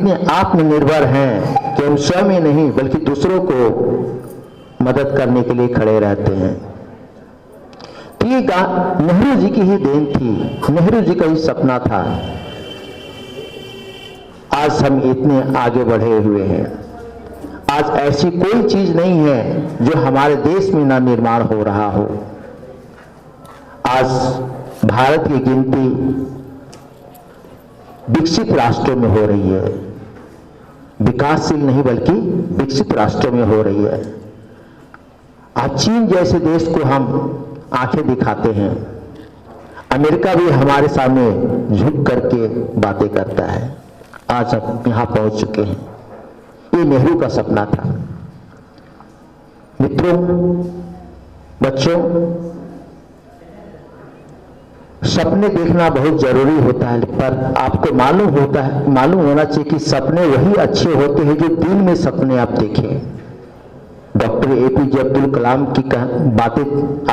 इतने आत्मनिर्भर हैं कि हम स्वयं ही नहीं बल्कि दूसरों को मदद करने के लिए खड़े रहते हैं। तो ये नेहरू जी की ही देन थी, नेहरू जी का ही सपना था। आज हम इतने आगे बढ़े हुए हैं। आज ऐसी कोई चीज नहीं है जो हमारे देश में ना निर्माण हो रहा हो। आज भारत की गिनती विकसित राष्ट्रों में हो रही है, विकासशील नहीं बल्कि विकसित राष्ट्रों में हो रही है। आज चीन जैसे देश को हम आंखें दिखाते हैं, अमेरिका भी हमारे सामने झुक करके बातें करता है। आज हम यहां पहुंच चुके हैं। ये नेहरू का सपना था। मित्रों, बच्चों, सपने देखना बहुत जरूरी होता है, पर आपको मालूम होना चाहिए कि सपने वही अच्छे होते हैं जो दिल में सपने आप देखें। डॉक्टर एपीजे अब्दुल कलाम की बातें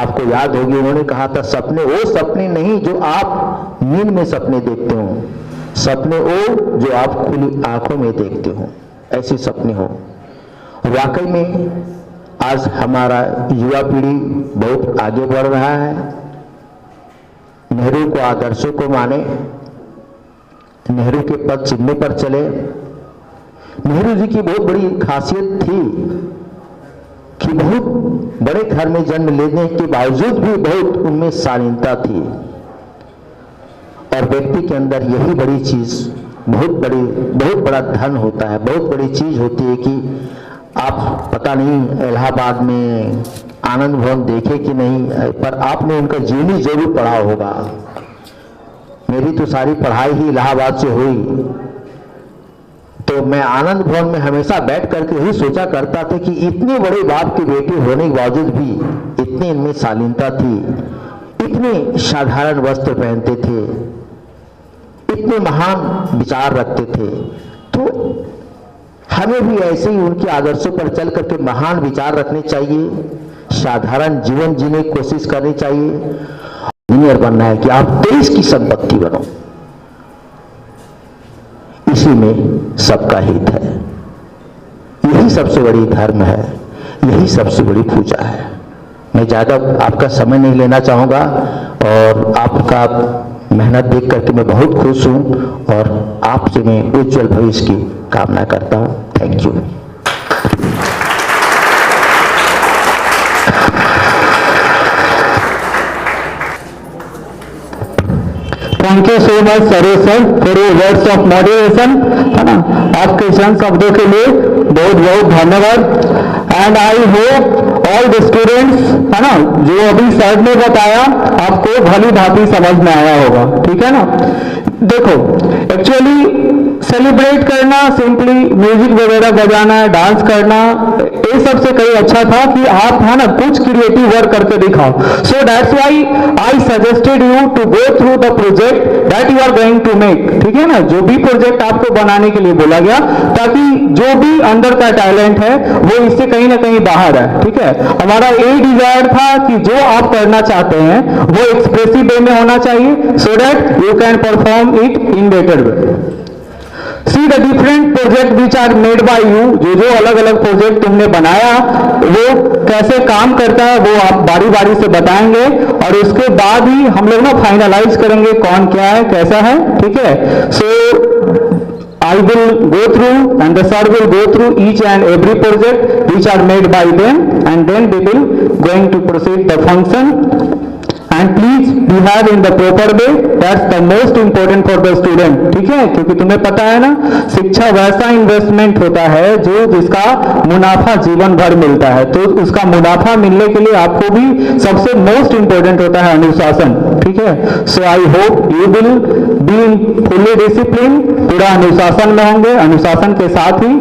आपको याद होगी। उन्होंने कहा था, सपने वो सपने नहीं जो आप नींद में सपने देखते हो, सपने वो जो आप खुली आंखों में देखते हो, ऐसे सपने हो। वाकई में आज हमारा युवा पीढ़ी बहुत आगे बढ़ रहा है। नेहरू को आदर्शों को माने, नेहरू के पद चिन्ह पर चले। नेहरू जी की बहुत बड़ी खासियत थी कि बहुत बड़े घर में जन्म लेने के बावजूद भी बहुत उनमें शालीनता थी। और व्यक्ति के अंदर यही बड़ी चीज बहुत बड़ा धन होता है, बहुत बड़ी चीज होती है कि आप पता नहीं इलाहाबाद में आनंद भवन देखे कि नहीं, पर आपने उनका जीवनी जरूर पढ़ा होगा। मेरी तो सारी पढ़ाई ही इलाहाबाद से हुई, तो मैं आनंद भवन में हमेशा बैठ करके ही सोचा करता था कि इतने बड़े बाप की बेटी होने के बावजूद भी इतनी इनमें शालीनता थी, इतने साधारण वस्त्र पहनते थे, इतने महान विचार रखते थे। तो हमें भी ऐसे ही उनके आदर्शों पर चल करके महान विचार रखने चाहिए, साधारण जीवन जीने की कोशिश करनी चाहिए। इंजीनियर बनना है कि आप देश की संपत्ति बनो, इसी में सबका हित है। यही सबसे बड़ी धर्म है, यही सबसे बड़ी पूजा है। मैं ज्यादा आपका समय नहीं लेना चाहूंगा और आपका मेहनत देख करके मैं बहुत खुश हूं और आपसे मैं उज्जवल भविष्य की कामना करता हूं। Thank you. Thank you so much Saroj sir for your words of motivation, है ना। आपके चंद शब्दों के लिए बहुत बहुत धन्यवाद। And I hope all the students, है ना, जो अभी सर ने बताया आपको भली भांति समझ में आया होगा, ठीक है ना। देखो, एक्चुअली सेलिब्रेट करना, सिंपली म्यूजिक वगैरह बजाना, डांस करना, ये सबसे कहीं अच्छा था कि आप, है ना, कुछ क्रिएटिव वर्क करके दिखाओ। So that's why I suggested you to go through the project that you are going to make, ठीक है ना। जो भी प्रोजेक्ट आपको बनाने के लिए बोला गया, ताकि जो भी अंदर का टैलेंट है वो इससे कहीं ना कहीं बाहर है, ठीक है। हमारा ये डिजायर था कि जो आप करना चाहते हैं वो एक्सप्रेसिव वे में होना चाहिए, so that you can perform it in better way. See the different project which are made by you, जो अलग अलग प्रोजेक्ट तुमने बनाया वो कैसे काम करता है वो आप बारी बारी से बताएंगे, और उसके बाद ही हम लोग ना फाइनलाइज करेंगे कौन क्या है कैसा है, ठीक है। सो I will go through and the sir will go through each and every project which are made by them, and then we will going to proceed the function, and please behave in the proper way, that's the most important for the student, ठीक है। क्योंकि तुम्हें पता है ना, शिक्षा वैसा investment होता है जो जिसका मुनाफा जीवन भर मिलता है, तो उसका मुनाफा मिलने के लिए आपको भी सबसे मोस्ट इंपॉर्टेंट होता है अनुशासन, ठीक है। So I hope you will be fully discipline, पूरा अनुशासन में होंगे, अनुशासन के साथ ही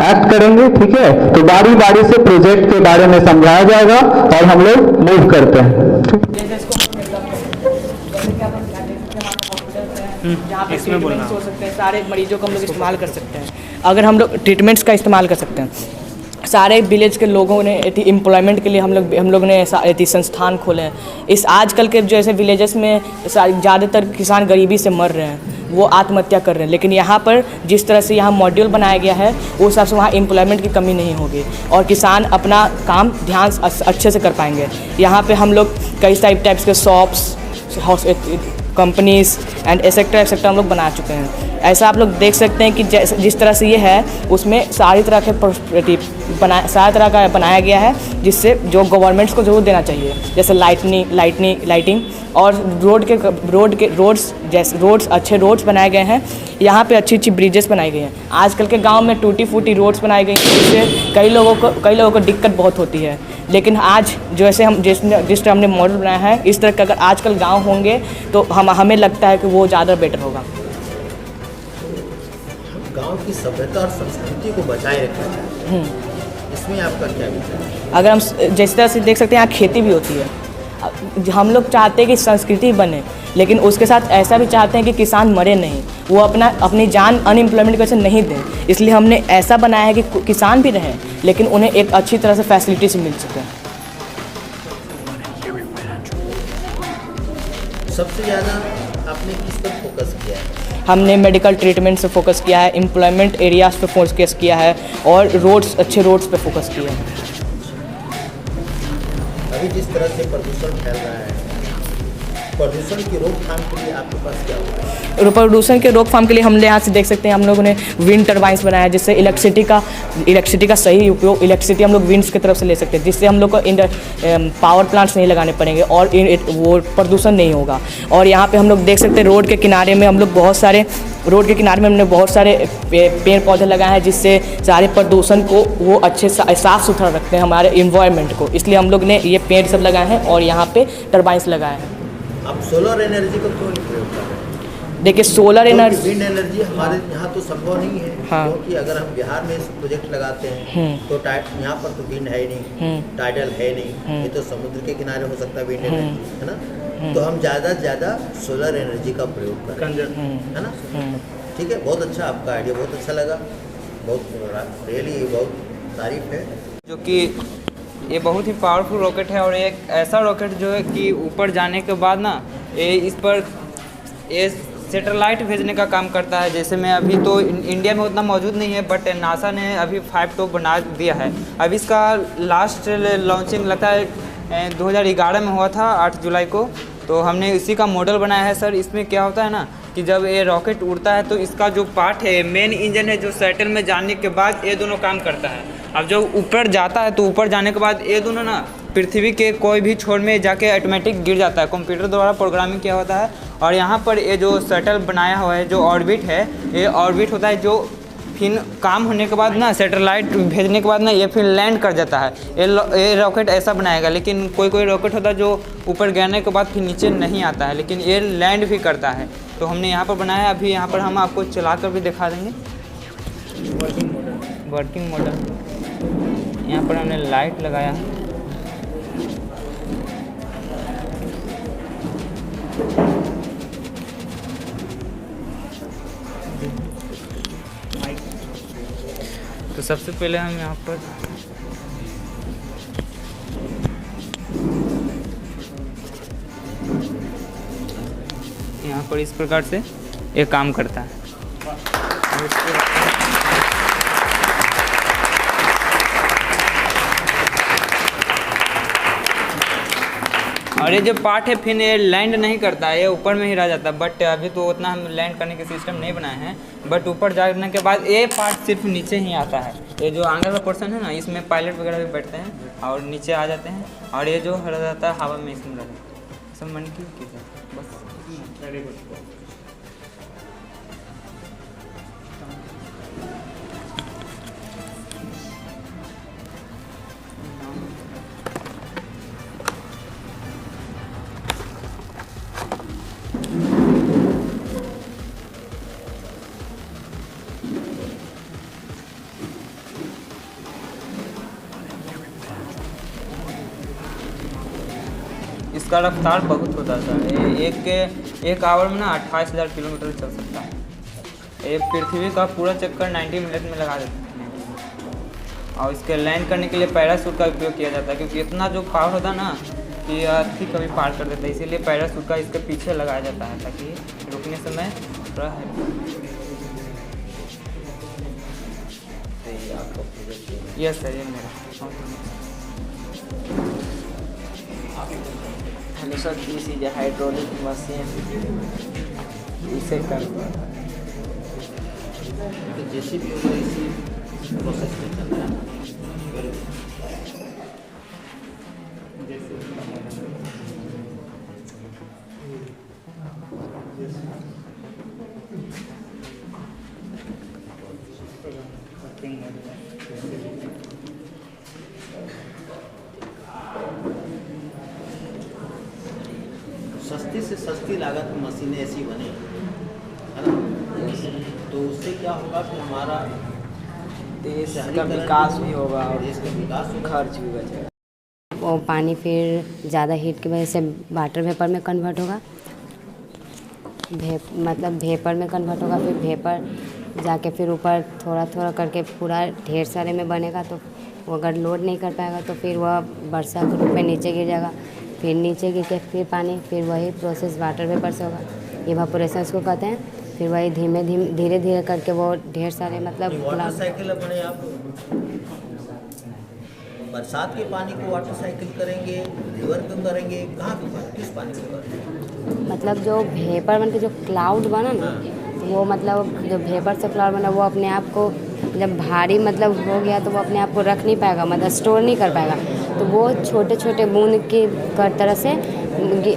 एक्ट करेंगे, ठीक है। तो बारी बारी से प्रोजेक्ट के बारे में समझाया जाएगा और हम लोग मूव करते हैं। जहाँ पे ट्रीटमेंट्स हो सकते हैं, सारे मरीजों को हम लोग इस्तेमाल कर सकते हैं। अगर हम लोग ट्रीटमेंट्स का इस्तेमाल कर सकते हैं, सारे विलेज के लोगों ने एम्प्लॉयमेंट के लिए हम लोग ने संस्थान खोले हैं। इस आजकल के जैसे विलेजेस में ज़्यादातर किसान गरीबी से मर रहे हैं, वो आत्महत्या कर रहे हैं, लेकिन यहाँ पर जिस तरह से यहाँ मॉड्यूल बनाया गया है वो हिसाब से वहाँ एम्प्लॉयमेंट की कमी नहीं होगी और किसान अपना काम ध्यान अच्छे से कर पाएंगे। यहाँ पे हम लोग कई टाइप्स के शॉप्स, कंपनीज एंड एक्सेट्रा हम लोग बना चुके हैं। ऐसा आप लोग देख सकते हैं कि जिस तरह से ये है उसमें सारी तरह का बनाया गया है, जिससे जो गवर्नमेंट्स को ज़रूर देना चाहिए, जैसे लाइटिंग और रोड्स अच्छे रोड्स बनाए गए हैं। यहाँ पे अच्छी ब्रिजेस बनाई गई हैं। आजकल के गांव में टूटी फूटी रोड्स बनाई गई हैं, जिससे कई लोगों को दिक्कत बहुत होती है। लेकिन आज जैसे जिस तरह हमने मॉडल बनाया है, इस तरह का अगर आजकल गांव होंगे तो हमें लगता है कि वो ज़्यादा बेटर होगा। गांव की सभ्यता और संस्कृति को बचाए रखना चाहते हैं, इसमें आपका क्या विचार है? अगर हम जिस तरह से देख सकते हैं, यहाँ खेती भी होती है। हम लोग चाहते हैं कि संस्कृति बने, लेकिन उसके साथ ऐसा भी चाहते हैं कि किसान मरे नहीं, वो अपनी जान अनएम्प्लॉयमेंट की वजह से नहीं दें। इसलिए हमने ऐसा बनाया है कि किसान भी रहें, लेकिन उन्हें एक अच्छी तरह से फैसिलिटी से मिल सके। सबसे ज़्यादा आपने किस पर फोकस किया है? हमने मेडिकल ट्रीटमेंट से फोकस किया है, एम्प्लॉयमेंट एरियाज़ पे फोकस किया है और अच्छे रोड्स पे फोकस किया है। अभी जिस तरह से प्रदूषण फैल रहा है, प्रदूषण की रोकथाम के लिए आपके पास क्या होगा? प्रदूषण के रोकथाम के लिए हमने यहाँ से देख सकते हैं, हम लोगों ने विंड टर्बाइंस बनाया है, जिससे इलेक्ट्रिसिटी का सही उपयोग, इलेक्ट्रिसिटी हम लोग विंड्स की तरफ से ले सकते हैं, जिससे हम लोग को पावर प्लांट्स नहीं लगाने पड़ेंगे और वो प्रदूषण नहीं होगा। और यहाँ पे हम लोग देख सकते हैं रोड के किनारे में हमने बहुत सारे पेड़ पौधे लगाए हैं, जिससे सारे प्रदूषण को वो अच्छे साफ़ सुथरा रखते हैं हमारे इन्वायरमेंट को। इसलिए हम लोग ने ये पेड़ सब लगाए हैं और यहाँ पे टर्बाइंस लगाए हैं। आप सोलर एनर्जी को क्यों नहीं प्रयोग कर रहे हैं? देखिए सोलर एनर्जी, विंड एनर्जी हमारे यहाँ तो संभव नहीं है। हाँ। क्योंकि अगर हम बिहार में इस प्रोजेक्ट लगाते हैं तो यहाँ पर तो विंड है ही नहीं, टाइडल है नहीं, ये तो समुद्र के किनारे हो सकता है विंड एनर्जी, है ना? तो हम ज़्यादा से ज़्यादा सोलर एनर्जी का प्रयोग करें, है ना? ठीक है, बहुत अच्छा आपका आइडिया, बहुत अच्छा लगा, बहुत रियली बहुत तारीफ है। जो कि ये बहुत ही पावरफुल रॉकेट है और एक ऐसा रॉकेट जो है कि ऊपर जाने के बाद ना इस पर ये सैटेलाइट भेजने का काम करता है। जैसे मैं अभी तो इंडिया में उतना मौजूद नहीं है, बट नासा ने अभी 5 तो बना दिया है। अभी इसका लास्ट लॉन्चिंग लगता है 2011 में हुआ था, 8 जुलाई को। तो हमने इसी का मॉडल बनाया है सर। इसमें क्या होता है ना कि जब ये रॉकेट उड़ता है तो इसका जो पार्ट है, मेन इंजन है, जो सैटल में जाने के बाद ये दोनों काम करता है। अब जब ऊपर जाता है तो ऊपर जाने के बाद ये दोनों ना पृथ्वी के कोई भी छोर में जाके ऑटोमेटिक गिर जाता है, कंप्यूटर द्वारा प्रोग्रामिंग किया होता है। और यहाँ पर ये जो सैटल बनाया हुआ है, जो ऑर्बिट है, ये ऑर्बिट होता है जो फिर काम होने के बाद ना सैटेलाइट भेजने के बाद ना ये फिर लैंड कर जाता है। ये रॉकेट ऐसा बनाएगा। लेकिन कोई रॉकेट होता है जो ऊपर गिरने के बाद फिर नीचे नहीं आता है, लेकिन ये लैंड भी करता है। तो हमने यहाँ पर बनाया है। अभी यहाँ पर हम आपको चला कर भी दिखा देंगे वर्किंग मॉडल। यहाँ पर हमने लाइट लगाया है। तो सबसे पहले हम यहाँ पर इस प्रकार से ये काम करता है। और ये जो पार्ट है फिर ये लैंड नहीं करता है, ये ऊपर में ही रह जाता है। बट अभी तो उतना हम लैंड करने के सिस्टम नहीं बनाए हैं। बट ऊपर जाने के बाद ये पार्ट सिर्फ नीचे ही आता है। ये जो आगे का पोर्शन है ना, इसमें पायलट वगैरह भी बैठते हैं और नीचे आ जाते हैं। और ये जो रह जाता है हवा में, इसमें रहता है। सब मन की बस वेरी गुड। इसका रफ्तार बहुत होता है सर। एक आवर में ना 28,000 किलोमीटर चल सकता है। ये पृथ्वी का पूरा चक्कर 90 मिनट में लगा देता है। और इसके लैंड करने के लिए पैराशूट का उपयोग किया जाता है, क्योंकि इतना जो पावर होता है ना कि अर्थी कभी पार कर देता है, इसीलिए पैराशूट का इसके पीछे लगाया जाता है ताकि रुकने समय थोड़ा यस सर, ये मेरा। Hello sir, this is a hydraulic machine. इसे कर तो जैसे भी होगा इसी प्रोसेस में चल रहा है। सस्ती से सस्ती लागत में मशीनें ऐसी बने, है ना, तो उससे क्या होगा कि हमारा देश का विकास भी होगा और देश का विकास होगा। खर्च भी बचेगा। वो पानी फिर ज़्यादा हीट की वजह से वाटर वेपर में कन्वर्ट होगा, मतलब वेपर में कन्वर्ट होगा, फिर वेपर जाके फिर ऊपर थोड़ा थोड़ा करके पूरा ढेर सारे में बनेगा, तो वो अगर लोड नहीं कर पाएगा तो फिर वह वर्षा के रूप में नीचे गिर जाएगा, फिर नीचे गिर के फिर पानी, फिर वही प्रोसेस वाटर वेपर से होगा, इवापोरेशन इसको कहते हैं। फिर वही धीरे धीरे करके वो ढेर सारे मतलब वाटर साइकिल अपने आप बरसात के पानी को वाटर साइकिल करेंगे, रिवर को करेंगे, कहाँ पे किस पानी को करेंगे? मतलब जो वेपर बन के जो क्लाउड बना ना, वो मतलब जो वेपर से क्लाउड बना वो अपने आप को जब भारी मतलब हो गया तो वो अपने आप को रख नहीं पाएगा, मतलब स्टोर नहीं कर पाएगा, तो वो छोटे छोटे बूंद की तरह से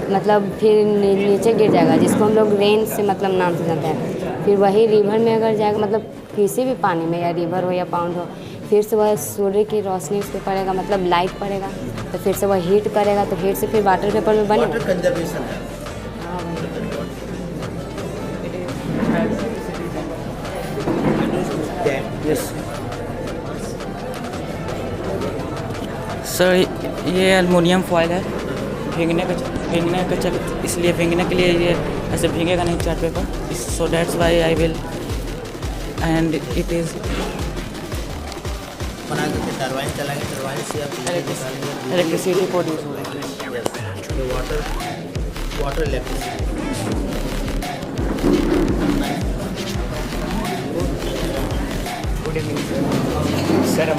मतलब फिर नीचे गिर जाएगा, जिसको हम लोग रेन से मतलब नाम से जानते हैं। फिर वही रिवर में अगर जाएगा, मतलब किसी भी पानी में, या रिवर हो या पाउंड हो, फिर से वह सूर्य की रोशनी उस पर पड़ेगा, मतलब लाइट पड़ेगा, तो फिर से वह हीट करेगा, तो हीट से फिर वाटर पेपर में बनेगा। वाटर कंजर्वेशन है। सर ये एलुमिनियम फॉयल है, भीगने का चल, इसलिए भीगने के लिए ये ऐसे भीगेगा नहीं chart paper, so that's why I will and it is बना के टरबाइन चलाएंगे, टरबाइन से आप इलेक्ट्रिसिटी प्रोड्यूस होगी। Water electricity. सर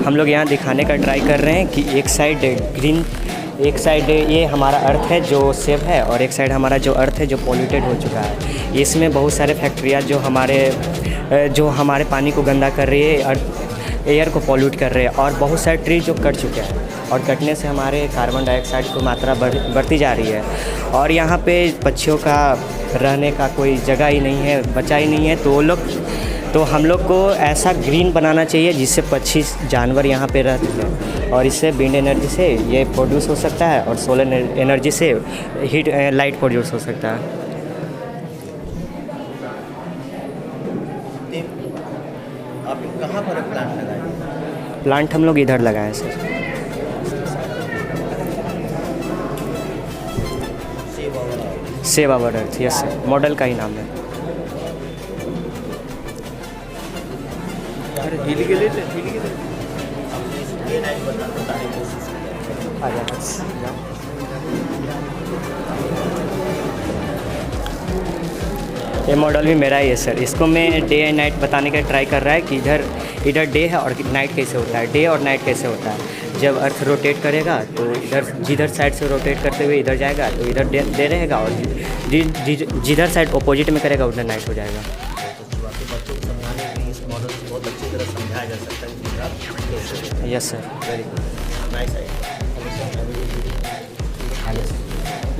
हम लोग यहाँ दिखाने का ट्राई कर रहे हैं कि एक साइड ग्रीन, एक साइड ये हमारा अर्थ है जो सेव है, और एक साइड हमारा जो अर्थ है जो पॉल्यूटेड हो चुका है। इसमें बहुत सारे फैक्ट्रियाँ जो हमारे पानी को गंदा कर रही है, एयर को पॉल्यूट कर रहे हैं, और बहुत सारे ट्री जो कट चुके हैं, और कटने से हमारे कार्बन डाइऑक्साइड की मात्रा बढ़ती जा रही है, और यहाँ पे पक्षियों का रहने का कोई जगह ही नहीं है, बचा ही नहीं है। तो हम लोग को ऐसा ग्रीन बनाना चाहिए जिससे पक्षी जानवर यहाँ पे रहते हैं, और इससे विंड एनर्जी से ये प्रोड्यूस हो सकता है, और सोलर एनर्जी से हीट लाइट प्रोड्यूस हो सकता है। आप कहाँ पर प्लांट लगाए? प्लांट हम लोग इधर लगाए sir, save our earth, yes sir, model का ही नाम है। ये मॉडल भी मेरा ही है सर, इसको मैं डे एंड नाइट बताने का ट्राई कर रहा है कि इधर डे है और नाइट कैसे होता है, डे और नाइट कैसे होता है। जब अर्थ रोटेट करेगा तो जिधर साइड से रोटेट करते हुए इधर जाएगा तो इधर डे रहेगा, और जिधर साइड अपोजिट में करेगा उधर नाइट हो जाएगा। बच्चों को समझाने के लिए इस मॉडल को बहुत अच्छी तरह समझाया जा सकता है। Yes sir, very good, nice idea.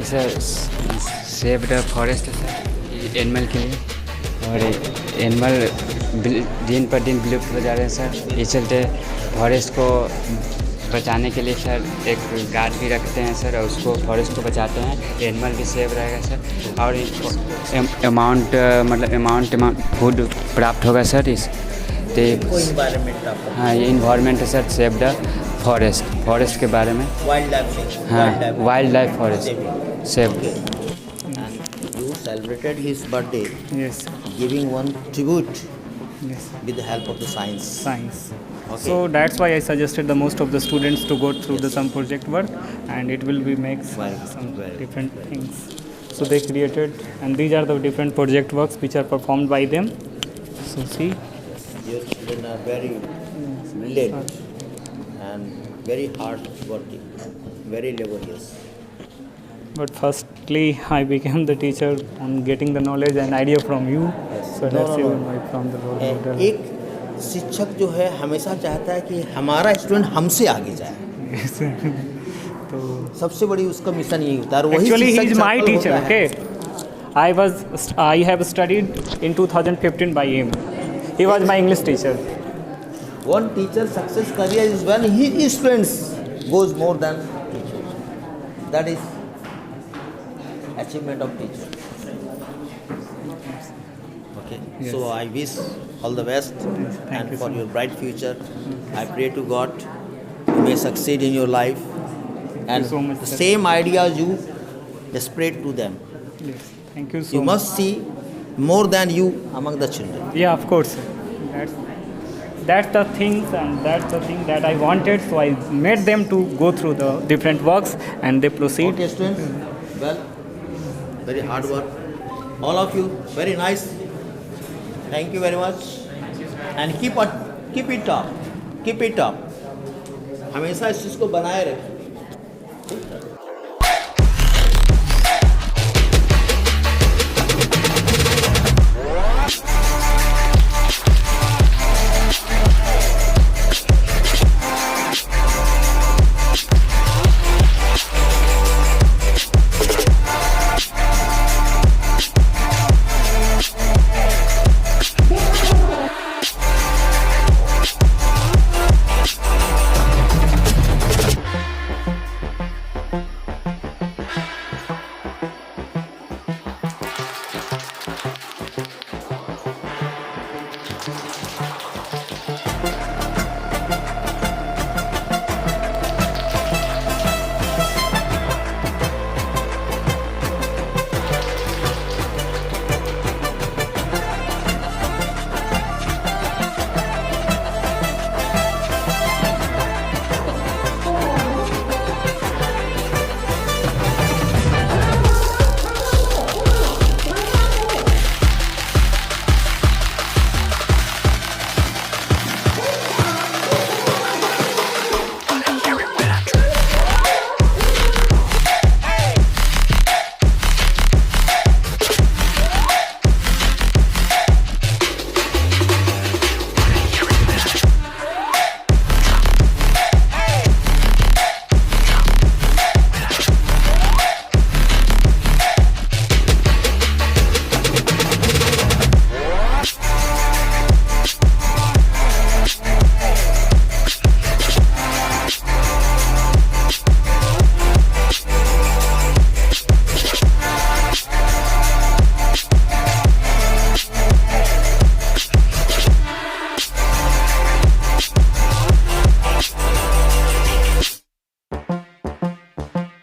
Sir save the forest sir, animal के लिए, और एनिमल दिन पर दिन विलुप्त हो जा रहे हैं सर। इस चलते फॉरेस्ट को बचाने के लिए सर एक गार्ड भी रखते हैं सर, और उसको फॉरेस्ट को बचाते हैं, एनिमल भी सेव रहेगा सर, और अमाउंट फूड प्राप्त होगा सर। हाँ, ये इन्वायरमेंट है सर, सेव द फॉरेस्ट के बारे में, वाइल्ड लाइफ। हाँ, wild life forest save. You celebrated his birthday. Yes. Giving one tribute Yes. with the help of the science. Science. Okay. So that's why I suggested the most of the students to go through the some project work, and it will be make Very good, some very different things. So they created, and these are the different project works which are performed by them. So see, Your children are very brilliant and very hard working, very laborious. but firstly I became the teacher on getting the knowledge and idea from you. So No, that's no, even no. from the role model. एक शिक्षक जो है हमेशा चाहता है कि हमारा student हमसे आगे जाए, तो सबसे बड़ी उसका मिशन यही होता है और वही actually he शिक्षक is my सफल teacher. होता है। Okay, I have studied in 2015 by him. He was my English teacher. One teacher success career is when his students goes more than teacher. That is achievement of teacher. Okay. Yes. So I wish all the best Thank and you for so your bright future. I pray to God you may succeed in your life and so much, the sir. same ideas you spread to them. Yes. Thank you so You much. must see more than you among the children. Yeah, of course. That's the things, and that's the thing that I wanted. So I made them to go through the different works, and they proceed. Okay, students. Well, very hard work. All of you, very nice. Thank you very much. And keep it up. Keep it up. हमेशा इस चीज़ को बनाए रखें। ठीक है?